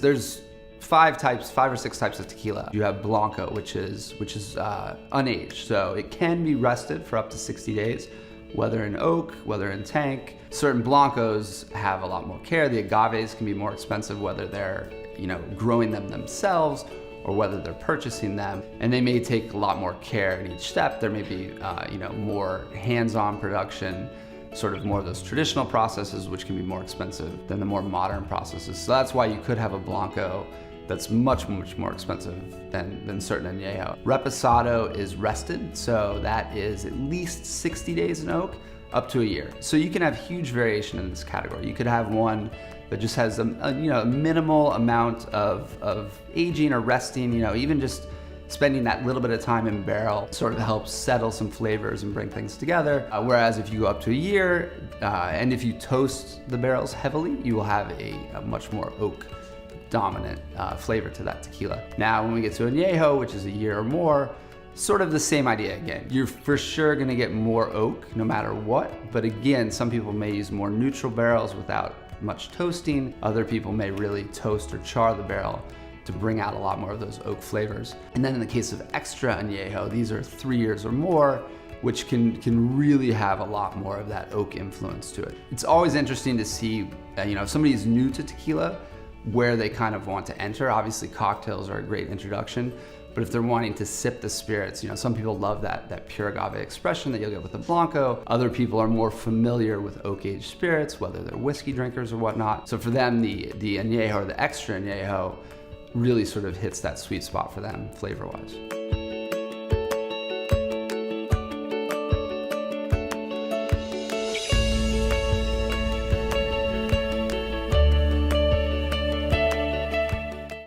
There's five or six types of tequila. You have Blanco, which is unaged. So it can be rested for up to 60 days, whether in oak, whether in tank. Certain Blancos have a lot more care. The agaves can be more expensive, whether they're growing them themselves or whether they're purchasing them. And they may take a lot more care in each step. There may be more hands-on production, sort of more of those traditional processes, which can be more expensive than the more modern processes. So that's why you could have a Blanco that's much more expensive than certain añejo. Reposado is rested, so that is at least 60 days in oak, up to a year. So you can have huge variation in this category. You could have one that just has a minimal amount of aging or resting, even just spending that little bit of time in barrel sort of helps settle some flavors and bring things together. Whereas if you go up to a year, and if you toast the barrels heavily, you will have a much more oak dominant flavor to that tequila. Now, when we get to añejo, which is a year or more, sort of the same idea again. You're for sure gonna get more oak no matter what, but again, some people may use more neutral barrels without much toasting. Other people may really toast or char the barrel to bring out a lot more of those oak flavors. And then in the case of extra añejo, these are 3 years or more, which can really have a lot more of that oak influence to it. It's always interesting to see, if somebody is new to tequila, where they kind of want to enter. Obviously cocktails are a great introduction, but if they're wanting to sip the spirits, some people love that pure agave expression that you'll get with the Blanco. Other people are more familiar with oak-aged spirits, whether they're whiskey drinkers or whatnot. So for them, the añejo or the extra añejo really sort of hits that sweet spot for them flavor-wise.